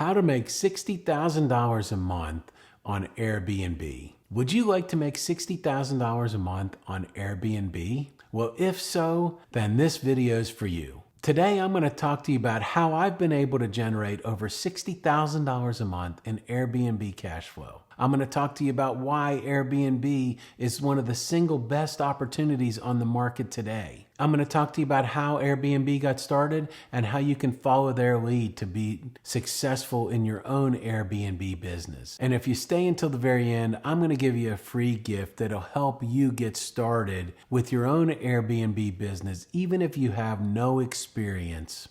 How to make $60,000 a month on Airbnb. Would you like to make $60,000 a month on Airbnb? Well, if so, then this video is for you. Today, I'm going to talk to you about how I've been able to generate over $60,000 a month in Airbnb cash flow. I'm going to talk to you about why Airbnb is one of the single best opportunities on the market today. I'm going to talk to you about how Airbnb got started and how you can follow their lead to be successful in your own Airbnb business. And if you stay until the very end, I'm going to give you a free gift that'll help you get started with your own Airbnb business, even if you have no experience.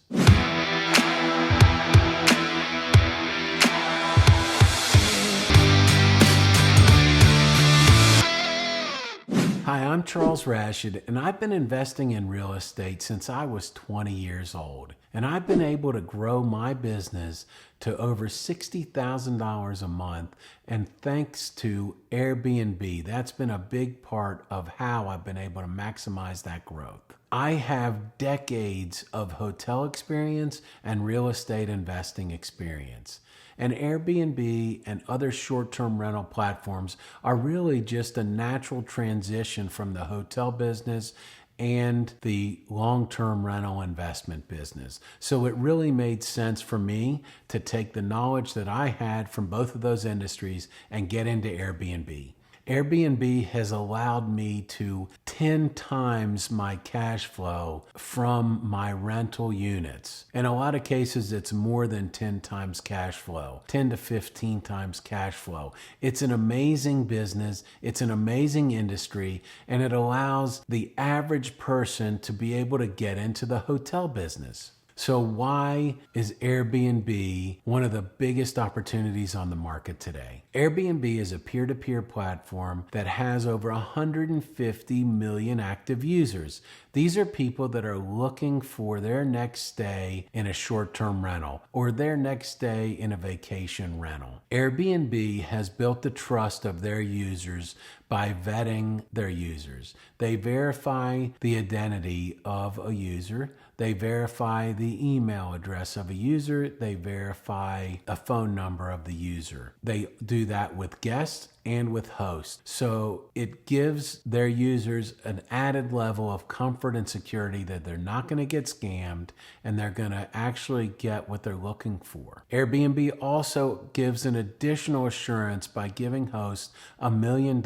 Hi, I'm Charles Rashid, and I've been investing in real estate since I was 20 years old. And I've been able to grow my business to over $60,000 a month. And thanks to Airbnb, that's been a big part of how I've been able to maximize that growth. I have decades of hotel experience and real estate investing experience. And Airbnb and other short-term rental platforms are really just a natural transition from the hotel business and the long-term rental investment business. So it really made sense for me to take the knowledge that I had from both of those industries and get into Airbnb. Airbnb has allowed me to 10 times my cash flow from my rental units. In a lot of cases, it's more than 10 times cash flow, 10 to 15 times cash flow. It's an amazing business. It's an amazing industry, and it allows the average person to be able to get into the hotel business. So why is Airbnb one of the biggest opportunities on the market today? Airbnb is a peer-to-peer platform that has over 150 million active users. These are people that are looking for their next stay in a short-term rental or their next stay in a vacation rental. Airbnb has built the trust of their users by vetting their users. They verify the identity of a user. They verify the email address of a user. They verify a phone number of the user. They do that with guests and with hosts. So it gives their users an added level of comfort and security that they're not going to get scammed and they're going to actually get what they're looking for. Airbnb also gives an additional assurance by giving hosts $1 million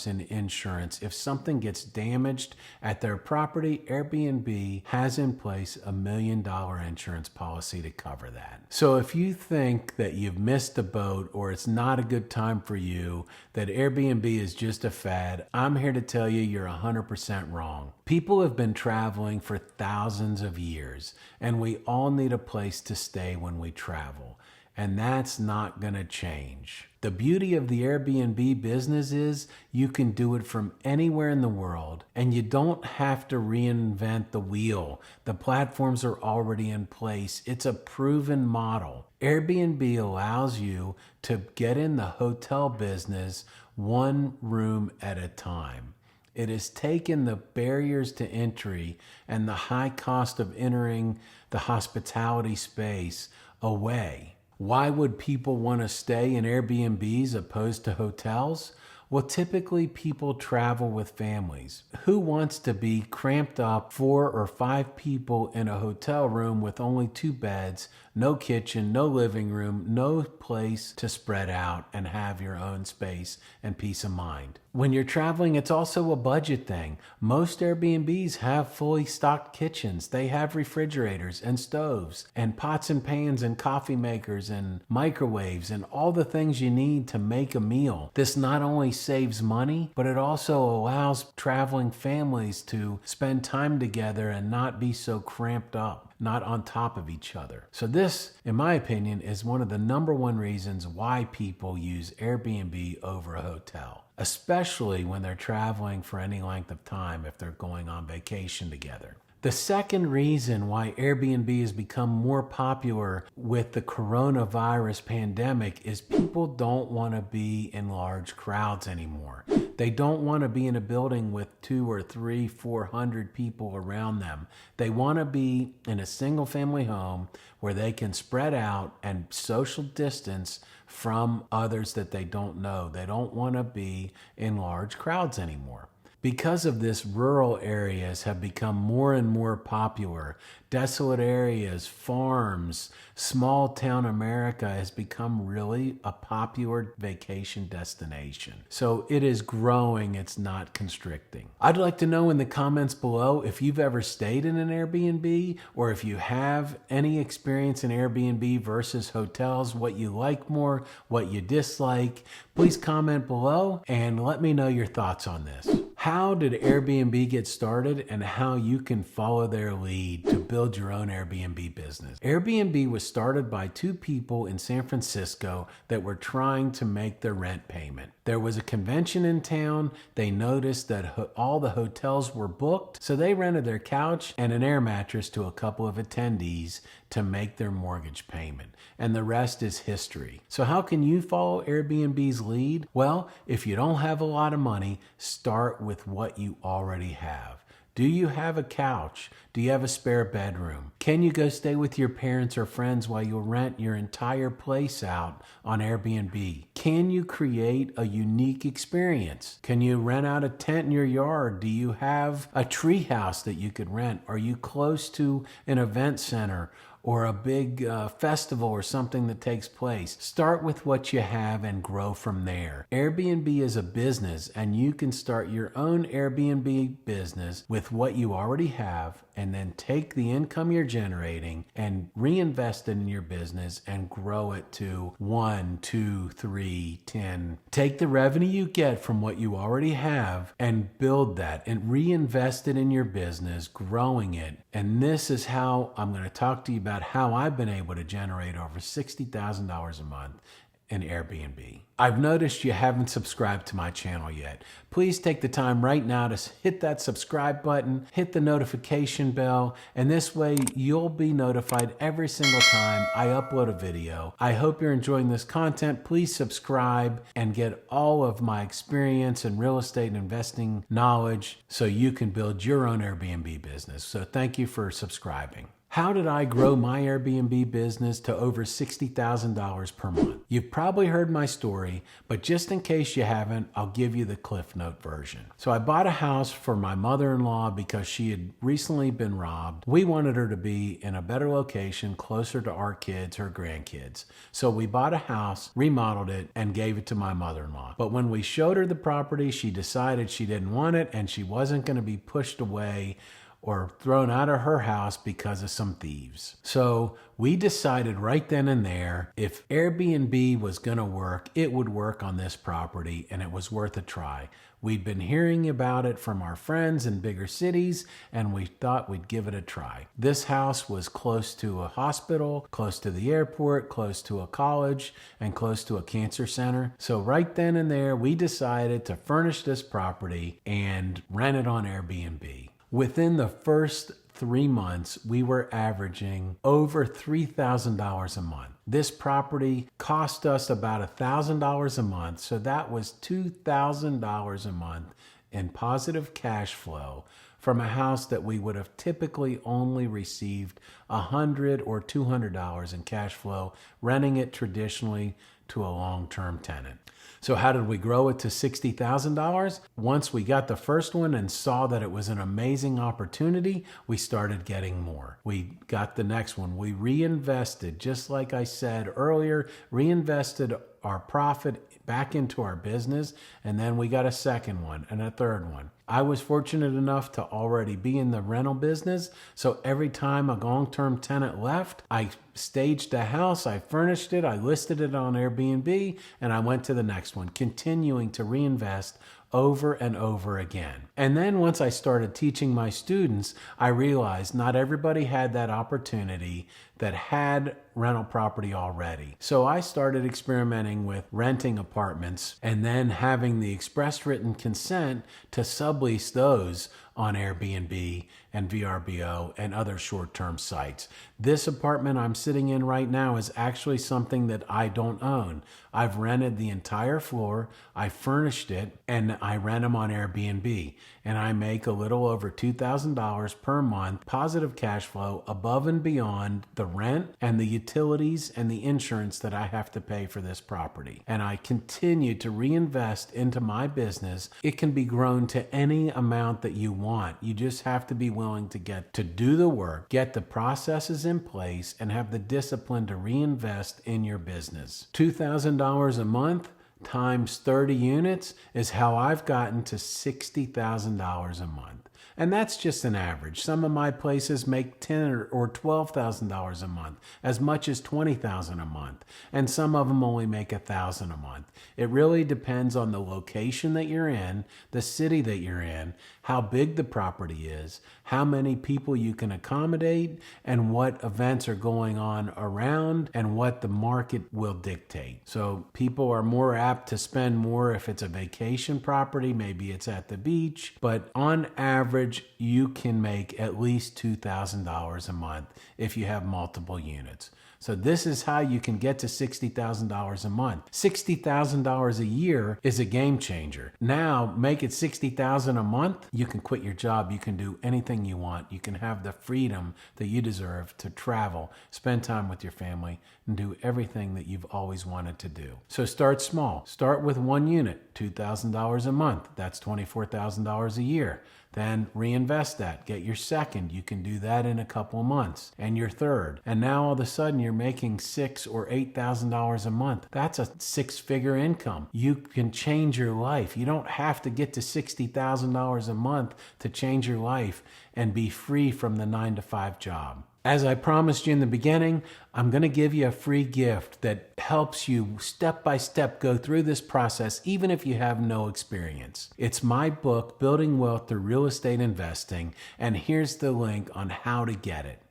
in insurance. If something gets damaged at their property, Airbnb has in place $1 million insurance policy to cover that. So if you think that you've missed the boat or it's not a good time for you, that Airbnb is just a fad, I'm here to tell you you're 100% wrong. People have been traveling for thousands of years, and we all need a place to stay when we travel. And that's not going to change. The beauty of the Airbnb business is you can do it from anywhere in the world, and you don't have to reinvent the wheel. The platforms are already in place. It's a proven model. Airbnb allows you to get in the hotel business one room at a time. It has taken the barriers to entry and the high cost of entering the hospitality space away. Why would people want to stay in Airbnbs opposed to hotels? Well, typically people travel with families. Who wants to be cramped up 4 or 5 people in a hotel room with only 2 beds, no kitchen, no living room, no place to spread out and have your own space and peace of mind? When you're traveling, it's also a budget thing. Most Airbnbs have fully stocked kitchens. They have refrigerators and stoves and pots and pans and coffee makers and microwaves and all the things you need to make a meal. This not only saves money, but it also allows traveling families to spend time together and not be so cramped up, not on top of each other. So this, in my opinion, is one of the #1 reasons why people use Airbnb over a hotel, especially when they're traveling for any length of time if they're going on vacation together. The second reason why Airbnb has become more popular with the coronavirus pandemic is people don't want to be in large crowds anymore. They don't want to be in a building with 2 or 3, 400 people around them. They want to be in a single family home where they can spread out and social distance from others that they don't know. They don't want to be in large crowds anymore. Because of this, rural areas have become more and more popular. Desolate areas, farms, small town America has become really a popular vacation destination. So it is growing, it's not constricting. I'd like to know in the comments below if you've ever stayed in an Airbnb, or if you have any experience in Airbnb versus hotels, what you like more, what you dislike. Please comment below and let me know your thoughts on this. How did Airbnb get started and how you can follow their lead to build your own Airbnb business? Airbnb was started by 2 people in San Francisco that were trying to make their rent payment. There was a convention in town. They noticed that all the hotels were booked, so they rented their couch and an air mattress to a couple of attendees to make their mortgage payment. And the rest is history. So how can you follow Airbnb's lead? Well, if you don't have a lot of money, start with what you already have. Do you have a couch? Do you have a spare bedroom? Can you go stay with your parents or friends while you rent your entire place out on Airbnb? Can you create a unique experience? Can you rent out a tent in your yard? Do you have a tree house that you could rent? Are you close to an event center or a big festival or something that takes place? Start with what you have and grow from there. Airbnb is a business, and you can start your own Airbnb business with what you already have, and then take the income you're generating and reinvest it in your business and grow it to 1, 2, 3, 10. Take the revenue you get from what you already have and build that and reinvest it in your business, growing it. And this is how I'm going to talk to you about how I've been able to generate over $60,000 a month in Airbnb. I've noticed you haven't subscribed to my channel yet. Please take the time right now to hit that subscribe button, hit the notification bell, and this way you'll be notified every single time I upload a video. I hope you're enjoying this content. Please subscribe and get all of my experience in real estate and investing knowledge so you can build your own Airbnb business. So thank you for subscribing. How did I grow my Airbnb business to over $60,000 per month? You've probably heard my story, but just in case you haven't, I'll give you the Cliff Note version. So I bought a house for my mother-in-law because she had recently been robbed. We wanted her to be in a better location, closer to our kids, her grandkids. So we bought a house, remodeled it, and gave it to my mother-in-law. But when we showed her the property, she decided she didn't want it and she wasn't going to be pushed away or thrown out of her house because of some thieves. So we decided right then and there, if Airbnb was going to work, it would work on this property, and it was worth a try. We'd been hearing about it from our friends in bigger cities, and we thought we'd give it a try. This house was close to a hospital, close to the airport, close to a college, and close to a cancer center. So right then and there, we decided to furnish this property and rent it on Airbnb. Within the first 3 months, we were averaging over $3,000 a month. This property cost us about $1,000 a month, so that was $2,000 a month in positive cash flow from a house that we would have typically only received $100 or $200 in cash flow, renting it traditionally to a long-term tenant. So how did we grow it to $60,000? Once we got the first one and saw that it was an amazing opportunity, we started getting more. We got the next one. We reinvested, just like I said earlier, reinvested our profit back into our business, and then we got a second one and a third one. I was fortunate enough to already be in the rental business, so every time a long-term tenant left, I staged a house, I furnished it, I listed it on Airbnb, and I went to the next one, continuing to reinvest over and over again. And then once I started teaching my students, I realized not everybody had that opportunity that had rental property already. So I started experimenting with renting apartments and then having the express written consent to sublease those on Airbnb and VRBO and other short-term sites. This apartment I'm sitting in right now is actually something that I don't own. I've rented the entire floor, I furnished it, and I rent them on Airbnb. And I make a little over $2,000 per month, positive cash flow above and beyond the rent and the utilities and the insurance that I have to pay for this property. And I continue to reinvest into my business. It can be grown to any amount that you want. You just have to be willing to do the work, get the processes in place, and have the discipline to reinvest in your business. $2,000 a month times 30 units is how I've gotten to $60,000 a month. And that's just an average. Some of my places make $10,000 or $12,000 a month, as much as $20,000 a month. And some of them only make $1,000 a month. It really depends on the location that you're in, the city that you're in, how big the property is, how many people you can accommodate, and what events are going on around, and what the market will dictate. So people are more apt to spend more if it's a vacation property, maybe it's at the beach, but on average, you can make at least $2,000 a month if you have multiple units. So this is how you can get to $60,000 a month. $60,000 a year is a game changer. Now make it $60,000 a month. You can quit your job. You can do anything you want. You can have the freedom that you deserve to travel, spend time with your family, and do everything that you've always wanted to do. So start small. Start with one unit, $2,000 a month. That's $24,000 a year. Then reinvest that. Get your second. You can do that in a couple of months. And your third. And now all of a sudden you're making $6,000 or $8,000 a month. That's a six-figure income. You can change your life. You don't have to get to $60,000 a month to change your life and be free from the 9-to-5 job. As I promised you in the beginning, I'm going to give you a free gift that helps you step by step go through this process, even if you have no experience. It's my book, Building Wealth Through Real Estate Investing, and here's the link on how to get it.